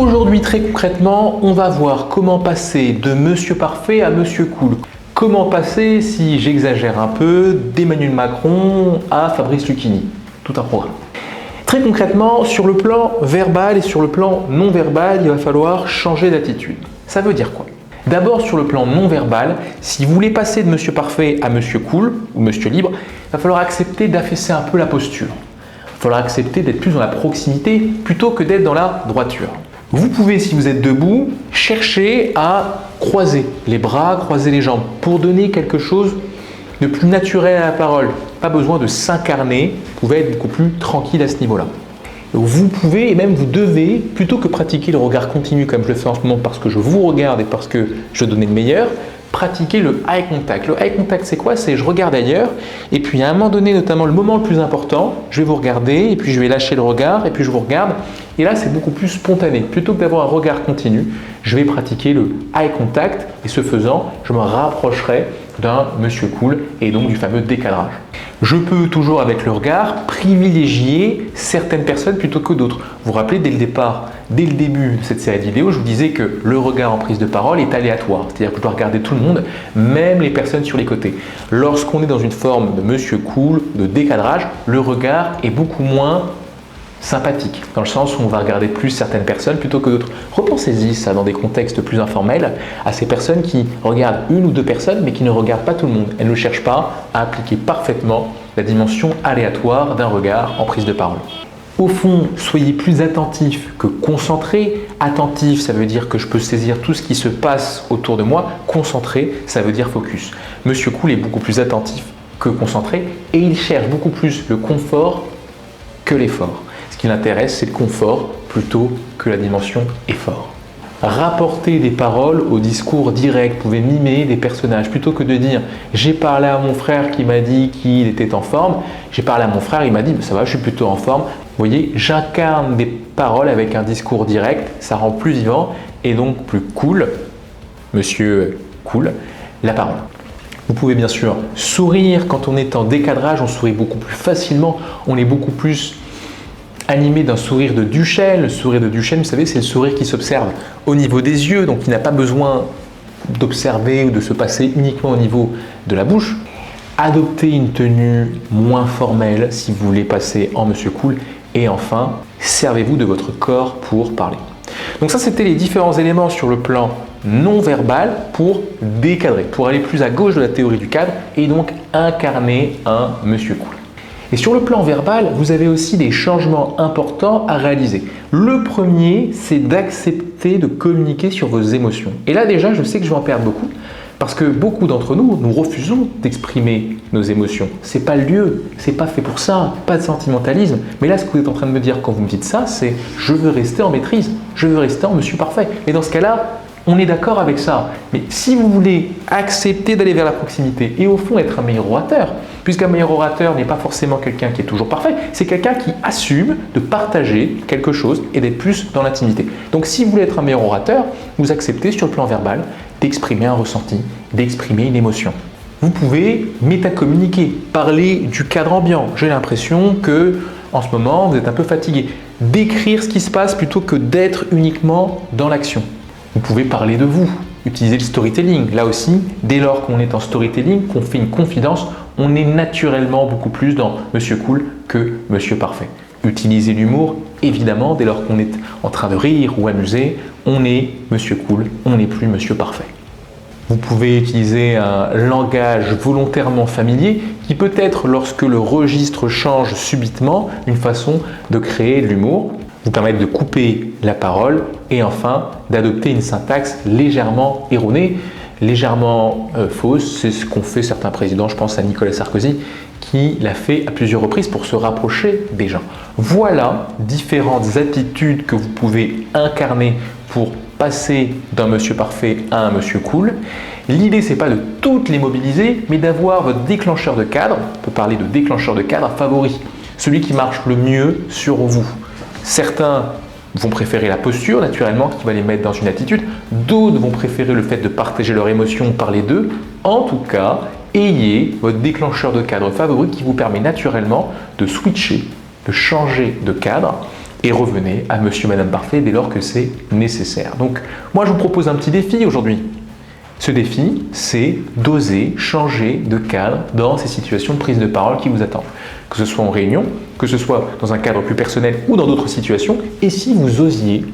Aujourd'hui, très concrètement, on va voir comment passer de Monsieur Parfait à Monsieur Cool. Comment passer, si j'exagère un peu, d'Emmanuel Macron à Fabrice Lucchini. Tout un programme. Très concrètement, sur le plan verbal et sur le plan non verbal, il va falloir changer d'attitude. Ça veut dire quoi? D'abord, sur le plan non verbal, si vous voulez passer de Monsieur Parfait à Monsieur Cool ou Monsieur Libre, il va falloir accepter d'affaisser un peu la posture. Il va falloir accepter d'être plus dans la proximité plutôt que d'être dans la droiture. Vous pouvez, si vous êtes debout, chercher à croiser les bras, croiser les jambes pour donner quelque chose de plus naturel à la parole. Pas besoin de s'incarner, vous pouvez être beaucoup plus tranquille à ce niveau-là. Vous pouvez et même vous devez, plutôt que pratiquer le regard continu comme je le fais en ce moment parce que je vous regarde et parce que je donnais le meilleur, pratiquer le eye contact. Le eye contact, c'est quoi? C'est je regarde ailleurs et puis à un moment donné, notamment le moment le plus important, je vais vous regarder et puis je vais lâcher le regard et puis je vous regarde. Et là, c'est beaucoup plus spontané. Plutôt que d'avoir un regard continu, je vais pratiquer le eye contact et ce faisant, je me rapprocherai d'un Monsieur Cool et donc du fameux décadrage. Je peux toujours avec le regard privilégier certaines personnes plutôt que d'autres. Vous vous rappelez dès le départ, dès le début de cette série de vidéos, je vous disais que le regard en prise de parole est aléatoire. C'est-à-dire que je dois regarder tout le monde, même les personnes sur les côtés. Lorsqu'on est dans une forme de Monsieur Cool, de décadrage, le regard est beaucoup moins sympathique, dans le sens où on va regarder plus certaines personnes plutôt que d'autres. Repensez-y ça dans des contextes plus informels, à ces personnes qui regardent une ou deux personnes mais qui ne regardent pas tout le monde. Elles ne cherchent pas à appliquer parfaitement la dimension aléatoire d'un regard en prise de parole. Au fond, soyez plus attentif que concentré. Attentif, ça veut dire que je peux saisir tout ce qui se passe autour de moi. Concentré, ça veut dire focus. Monsieur Cool est beaucoup plus attentif que concentré et il cherche beaucoup plus le confort que l'effort. Ce qui l'intéresse, c'est le confort plutôt que la dimension effort. Rapporter des paroles au discours direct. Vous pouvez mimer des personnages plutôt que de dire « j'ai parlé à mon frère qui m'a dit qu'il était en forme, j'ai parlé à mon frère, il m'a dit « ça va, je suis plutôt en forme ». Vous voyez, j'incarne des paroles avec un discours direct, ça rend plus vivant et donc plus cool, Monsieur Cool, la parole. Vous pouvez bien sûr sourire quand on est en décadrage, on sourit beaucoup plus facilement, on est beaucoup plus animé d'un sourire de Duchesne. Le sourire de Duchesne, vous savez, c'est le sourire qui s'observe au niveau des yeux, donc il n'a pas besoin d'observer ou de se passer uniquement au niveau de la bouche. Adoptez une tenue moins formelle si vous voulez passer en Monsieur Cool. Et enfin, servez-vous de votre corps pour parler. Donc ça, c'était les différents éléments sur le plan non verbal pour décadrer, pour aller plus à gauche de la théorie du cadre et donc incarner un Monsieur Cool. Et sur le plan verbal, vous avez aussi des changements importants à réaliser. Le premier, c'est d'accepter de communiquer sur vos émotions. Et là déjà, je sais que je vais en perdre beaucoup, parce que beaucoup d'entre nous, nous refusons d'exprimer nos émotions. C'est pas le lieu, c'est pas fait pour ça, pas de sentimentalisme. Mais là, ce que vous êtes en train de me dire quand vous me dites ça, c'est je veux rester en maîtrise, je veux rester en Monsieur Parfait. Et dans ce cas-là, on est d'accord avec ça. Mais si vous voulez accepter d'aller vers la proximité et au fond être un meilleur orateur, puisqu'un meilleur orateur n'est pas forcément quelqu'un qui est toujours parfait, c'est quelqu'un qui assume de partager quelque chose et d'être plus dans l'intimité. Donc si vous voulez être un meilleur orateur, vous acceptez sur le plan verbal d'exprimer un ressenti, d'exprimer une émotion. Vous pouvez métacommuniquer, parler du cadre ambiant. J'ai l'impression que en ce moment vous êtes un peu fatigué. Décrire ce qui se passe plutôt que d'être uniquement dans l'action. Vous pouvez parler de vous, utiliser le storytelling. Là aussi, dès lors qu'on est en storytelling, qu'on fait une confidence, on est naturellement beaucoup plus dans Monsieur Cool que Monsieur Parfait. Utilisez l'humour, évidemment, dès lors qu'on est en train de rire ou amuser, on est Monsieur Cool, on n'est plus Monsieur Parfait. Vous pouvez utiliser un langage volontairement familier qui peut être, lorsque le registre change subitement, une façon de créer de l'humour, vous permettre de couper la parole et enfin d'adopter une syntaxe légèrement erronée, légèrement fausse. C'est ce qu'ont fait certains présidents, je pense à Nicolas Sarkozy, qui l'a fait à plusieurs reprises pour se rapprocher des gens. Voilà différentes attitudes que vous pouvez incarner pour passer d'un Monsieur Parfait à un Monsieur Cool. L'idée, c'est pas de toutes les mobiliser, mais d'avoir votre déclencheur de cadre, on peut parler de déclencheur de cadre favori, celui qui marche le mieux sur vous. Certains vont préférer la posture, naturellement, qui va les mettre dans une attitude. D'autres vont préférer le fait de partager leurs émotions, parler d'eux. En tout cas, ayez votre déclencheur de cadre favori qui vous permet naturellement de switcher, de changer de cadre et revenez à monsieur, madame parfait dès lors que c'est nécessaire. Donc, moi, je vous propose un petit défi aujourd'hui. Ce défi, c'est d'oser changer de cadre dans ces situations de prise de parole qui vous attendent. Que ce soit en réunion, que ce soit dans un cadre plus personnel ou dans d'autres situations. Et si vous osiez,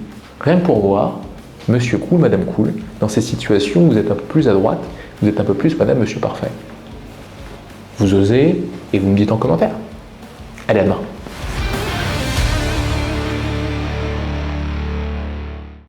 rien que pour voir, monsieur cool, madame cool, dans ces situations où vous êtes un peu plus à droite, vous êtes un peu plus madame, monsieur parfait. Vous osez et vous me dites en commentaire. Allez, à demain.